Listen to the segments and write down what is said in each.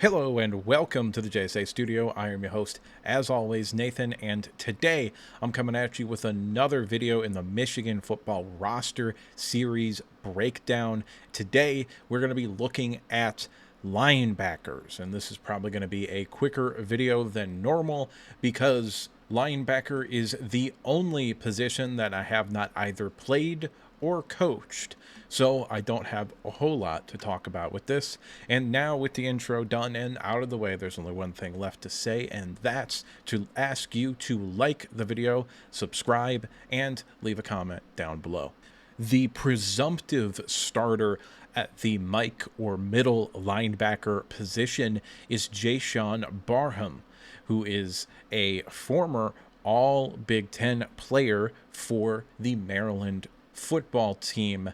Hello and welcome to the JSA studio. I am your host, as always, Nathan, and today I'm coming at you with another video in the Michigan football roster series breakdown. Today we're going to be looking at linebackers, and this is probably going to be a quicker video than normal because linebacker is the only position that I have not either played or coached. So I don't have a whole lot to talk about with this. And now with the intro done and out of the way, there's only one thing left to say, and that's to ask you to like the video, subscribe, and leave a comment down below. The presumptive starter at the Mike or middle linebacker position is Jashawn Barham, who is a former all Big Ten player for the Maryland football team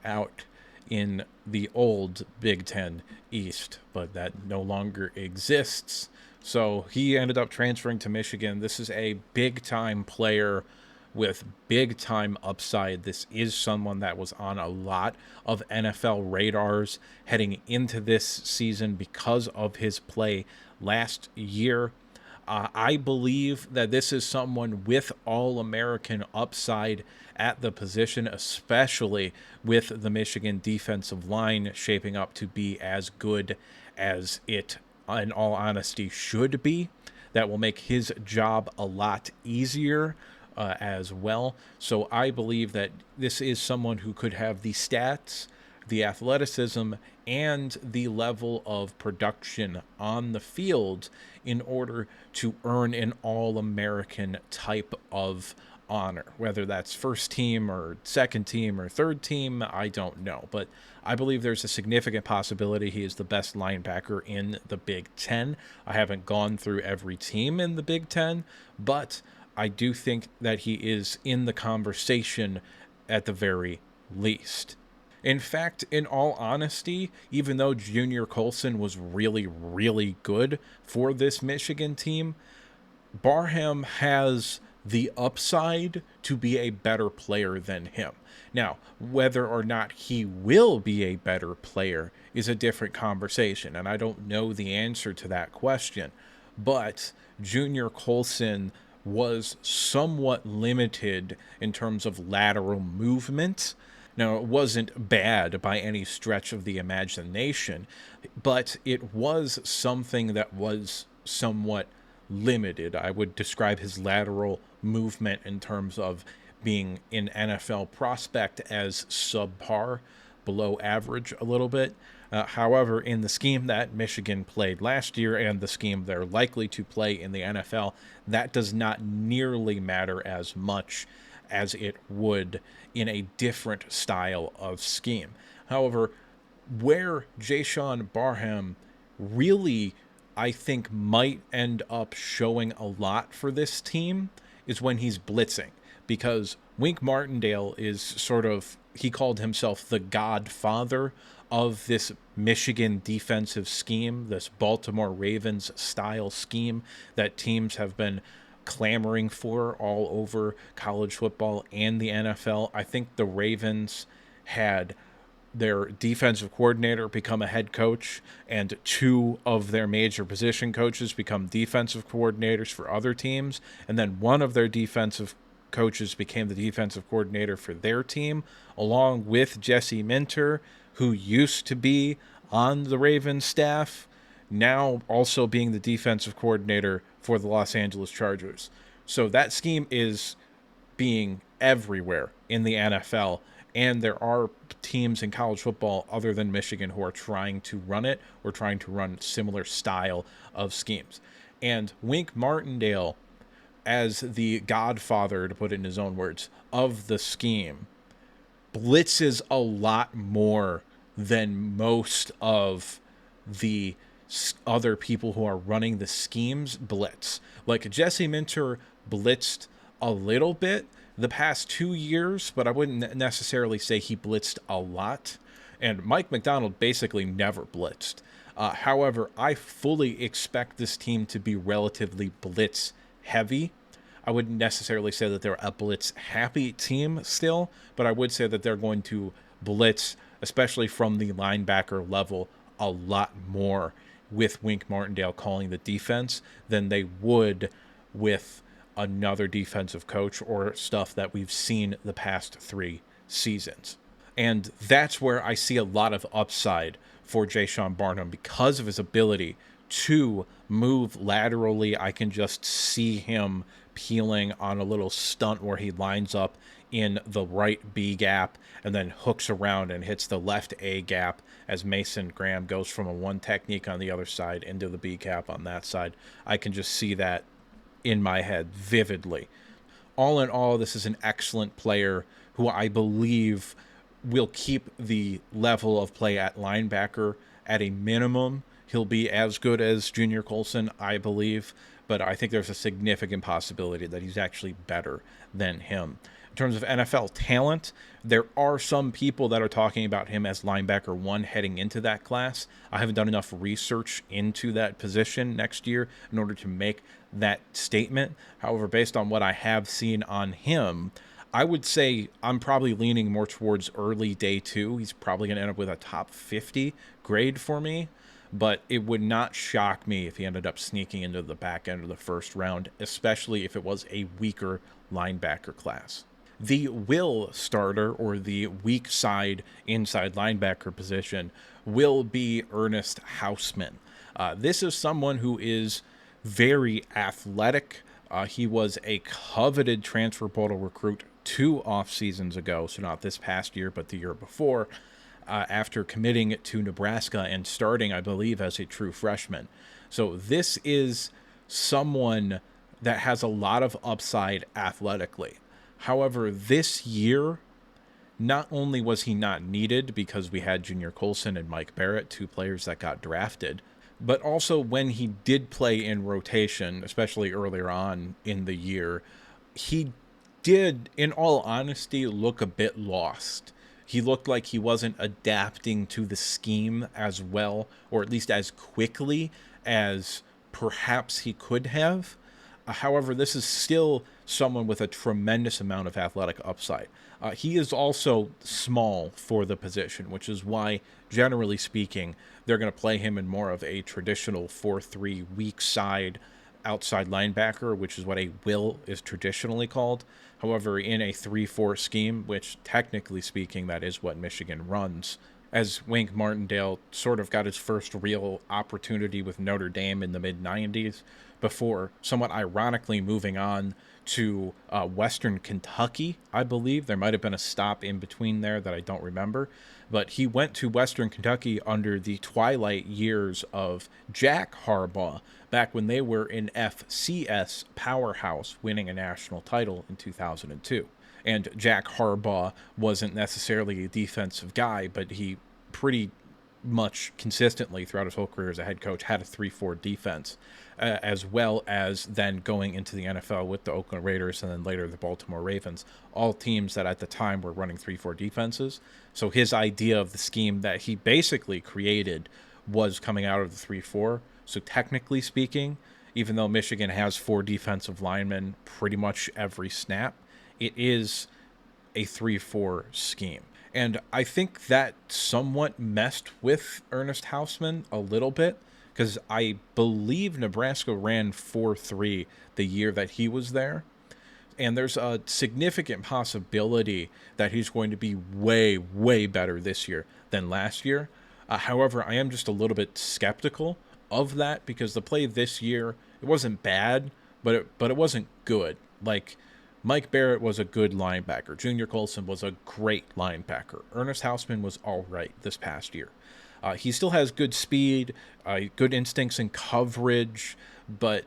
out in the old Big Ten East, but that no longer exists. So he ended up transferring to Michigan. This is a big-time player with big-time upside. This is someone that was on a lot of NFL radars heading into this season because of his play last year. I believe that this is someone with All-American upside at the position, especially with the Michigan defensive line shaping up to be as good as it, in all honesty, should be. That will make his job a lot easier as well. So I believe that this is someone who could have the stats, the athleticism, and the level of production on the field in order to earn an All-American type of honor. Whether that's first team or second team or third team, I don't know. But I believe there's a significant possibility he is the best linebacker in the Big Ten. I haven't gone through every team in the Big Ten, but I do think that he is in the conversation at the very least. In fact, in all honesty, even though Junior Colson was really, really good for this Michigan team, Barham has the upside to be a better player than him. Now, whether or not he will be a better player is a different conversation, and I don't know the answer to that question. But Junior Colson was somewhat limited in terms of lateral movement. Now, it wasn't bad by any stretch of the imagination, but it was something that was somewhat limited. I would describe his lateral movement in terms of being an NFL prospect as subpar, below average a little bit. However, in the scheme that Michigan played last year and the scheme they're likely to play in the NFL, that does not nearly matter as much as it would in a different style of scheme. However, where Jashawn Barham really, I think, might end up showing a lot for this team is when he's blitzing, because Wink Martindale is sort of, he called himself the godfather of this Michigan defensive scheme, this Baltimore Ravens style scheme that teams have been clamoring for all over college football and the NFL. I think the Ravens had their defensive coordinator become a head coach, and two of their major position coaches become defensive coordinators for other teams, and then one of their defensive coaches became the defensive coordinator for their team, along with Jesse Minter, who used to be on the Ravens staff, now also being the defensive coordinator for the Los Angeles Chargers. So that scheme is being everywhere in the NFL, and there are teams in college football other than Michigan who are trying to run it or trying to run similar style of schemes. And Wink Martindale, as the godfather, to put it in his own words, of the scheme, blitzes a lot more than most of the other people who are running the schemes blitz. Like Jesse Minter blitzed a little bit the past 2 years, but I wouldn't necessarily say he blitzed a lot. And Mike McDonald basically never blitzed. However, I fully expect this team to be relatively blitz heavy. I wouldn't necessarily say that they're a blitz happy team still, but I would say that they're going to blitz, especially from the linebacker level, a lot more with Wink Martindale calling the defense than they would with another defensive coach or stuff that we've seen the past 3 seasons. And that's where I see a lot of upside for Jayshon Barnum because of his ability to move laterally. I can just see him peeling on a little stunt where he lines up in the right B gap and then hooks around and hits the left A gap as Mason Graham goes from a one technique on the other side into the B gap on that side. I can just see that in my head vividly. All in all, this is an excellent player who I believe will keep the level of play at linebacker at a minimum. He'll be as good as Junior Colson, I believe, but I think there's a significant possibility that he's actually better than him. In terms of NFL talent, there are some people that are talking about him as linebacker 1 heading into that class. I haven't done enough research into that position next year in order to make that statement. However, based on what I have seen on him, I would say I'm probably leaning more towards early day 2. He's probably going to end up with a top 50 grade for me, but it would not shock me if he ended up sneaking into the back end of the first round, especially if it was a weaker linebacker class. The will starter, or the weak side inside linebacker position, will be Ernest Hausmann. This is someone who is very athletic. He was a coveted transfer portal recruit 2 off seasons ago, so not this past year, but the year before, after committing to Nebraska and starting, I believe, as a true freshman. So this is someone that has a lot of upside athletically. However, this year, not only was he not needed because we had Junior Colson and Mike Barrett, 2 players that got drafted, but also when he did play in rotation, especially earlier on in the year, he did, in all honesty, look a bit lost. He looked like he wasn't adapting to the scheme as well, or at least as quickly as perhaps he could have. However, this is still someone with a tremendous amount of athletic upside. He is also small for the position, which is why, generally speaking, they're going to play him in more of a traditional 4-3 weak side outside linebacker, which is what a will is traditionally called. However, in a 3-4 scheme, which technically speaking, that is what Michigan runs, as Wink Martindale sort of got his first real opportunity with Notre Dame in the mid-90s before somewhat ironically moving on to Western Kentucky, I believe. There might have been a stop in between there that I don't remember. But he went to Western Kentucky under the twilight years of Jack Harbaugh, back when they were an FCS powerhouse, winning a national title in 2002. And Jack Harbaugh wasn't necessarily a defensive guy, but he pretty much consistently throughout his whole career as a head coach had a 3-4 defense, as well as then going into the NFL with the Oakland Raiders and then later the Baltimore Ravens, all teams that at the time were running 3-4 defenses. So his idea of the scheme that he basically created was coming out of the 3-4. So technically speaking, even though Michigan has 4 defensive linemen pretty much every snap, it is a 3-4 scheme. And I think that somewhat messed with Ernest Hausmann a little bit, because I believe Nebraska ran 4-3 the year that he was there. And there's a significant possibility that he's going to be way, way better this year than last year. However, I am just a little bit skeptical of that, because the play this year, it wasn't bad, but it wasn't good. Like, Mike Barrett was a good linebacker. Junior Colson was a great linebacker. Ernest Hausmann was all right this past year. He still has good speed, good instincts in coverage, but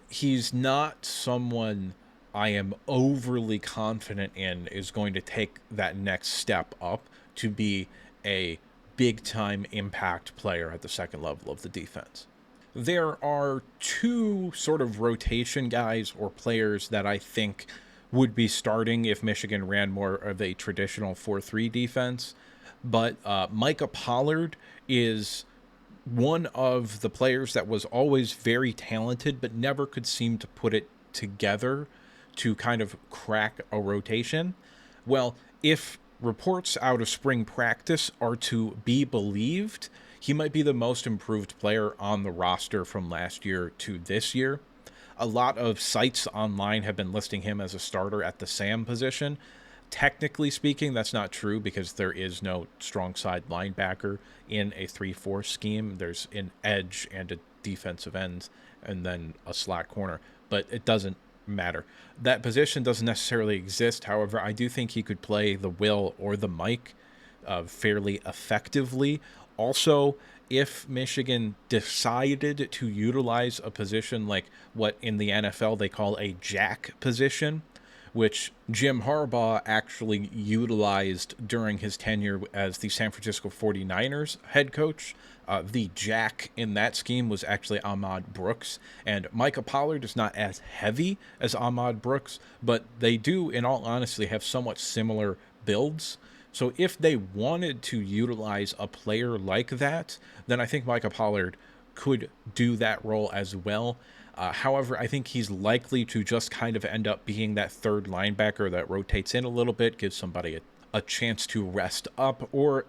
he's not someone I am overly confident in is going to take that next step up to be a big-time impact player at the second level of the defense. There are 2 sort of rotation guys or players that I think would be starting if Michigan ran more of a traditional 4-3 defense. But Micah Pollard is one of the players that was always very talented, but never could seem to put it together to kind of crack a rotation. Well, if reports out of spring practice are to be believed, he might be the most improved player on the roster from last year to this year. A lot of sites online have been listing him as a starter at the Sam position. Technically speaking, that's not true because there is no strong side linebacker in a 3-4 scheme. There's an edge and a defensive end and then a slot corner, but it doesn't matter. That position doesn't necessarily exist. However, I do think he could play the Will or the Mike fairly effectively. Also, if Michigan decided to utilize a position like what in the NFL they call a jack position, which Jim Harbaugh actually utilized during his tenure as the San Francisco 49ers head coach. The jack in that scheme was actually Ahmad Brooks, and Micah Pollard is not as heavy as Ahmad Brooks, but they do, in all honesty, have somewhat similar builds. So if they wanted to utilize a player like that, then I think Micah Pollard could do that role as well. However, I think he's likely to just kind of end up being that third linebacker that rotates in a little bit, gives somebody a chance to rest up, or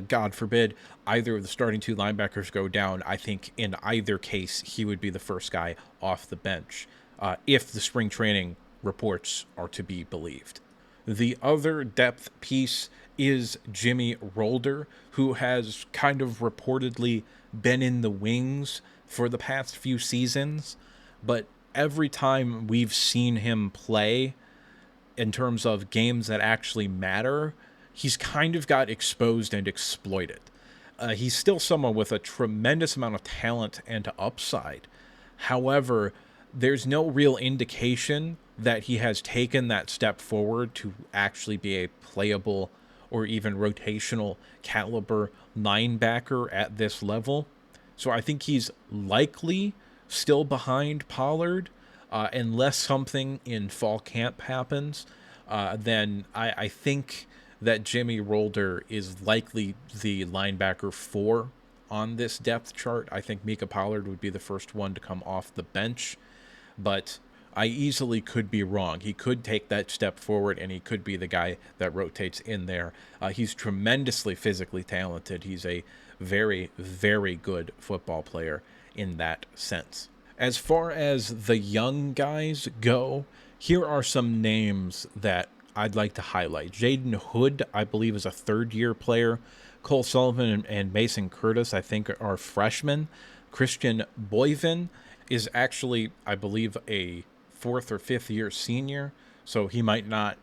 God forbid, either of the starting two linebackers go down. I think in either case, he would be the first guy off the bench, if the spring training reports are to be believed. The other depth piece is Jimmy Rolder, who has kind of reportedly been in the wings for the past few seasons, but every time we've seen him play in terms of games that actually matter, he's kind of got exposed and exploited. He's still someone with a tremendous amount of talent and upside. However, there's no real indication that he has taken that step forward to actually be a playable or even rotational caliber linebacker at this level. So I think he's likely still behind Pollard, unless something in fall camp happens. Then I think that Jimmy Rolder is likely the linebacker 4 on this depth chart. I think Micah Pollard would be the first one to come off the bench, but I easily could be wrong. He could take that step forward, and he could be the guy that rotates in there. He's tremendously physically talented. He's a very, very good football player in that sense. As far as the young guys go, here are some names that I'd like to highlight. Jaden Hood, I believe, is a third-year player. Cole Sullivan and Mason Curtis, I think, are freshmen. Christian Boyvin is actually, I believe, a 4th or 5th year senior, so he might not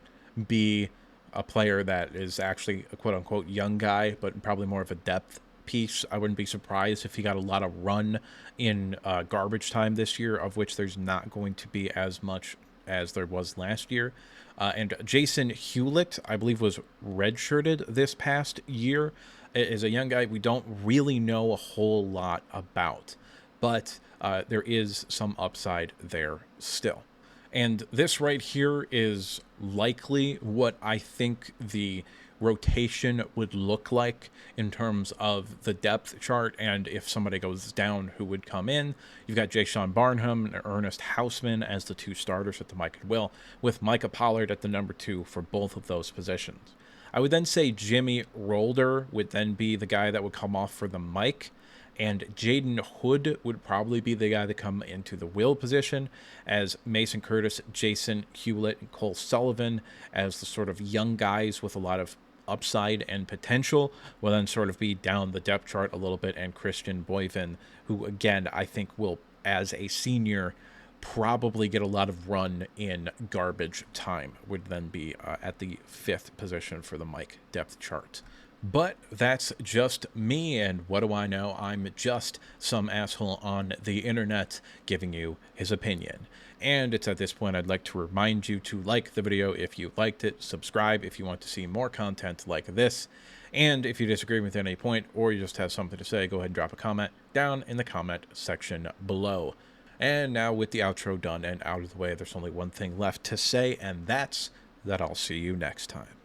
be a player that is actually a quote-unquote young guy, but probably more of a depth piece. I wouldn't be surprised if he got a lot of run in garbage time this year, of which there's not going to be as much as there was last year. And Jason Hewlett, I believe, was redshirted this past year, is a young guy we don't really know a whole lot about, but there is some upside there still. And this right here is likely what I think the rotation would look like in terms of the depth chart, and if somebody goes down, who would come in. You've got Jay-Sean Barnham and Ernest Hausman as the 2 starters at the Mike and Will, with Micah Pollard at the number 2 for both of those positions. I would then say Jimmy Rolder would then be the guy that would come off for the Mike, and Jaden Hood would probably be the guy to come into the Will position, as Mason Curtis, Jason Hewlett, and Cole Sullivan as the sort of young guys with a lot of upside and potential will then sort of be down the depth chart a little bit, and Christian Boyvin, who again I think will, as a senior, probably get a lot of run in garbage time, would then be at the 5th position for the Mike depth chart. But that's just me, and what do I know? I'm just some asshole on the internet giving you his opinion. And it's at this point I'd like to remind you to like the video if you liked it, subscribe if you want to see more content like this, and if you disagree with any point or you just have something to say, go ahead and drop a comment down in the comment section below. And now with the outro done and out of the way, there's only one thing left to say, and that's that I'll see you next time.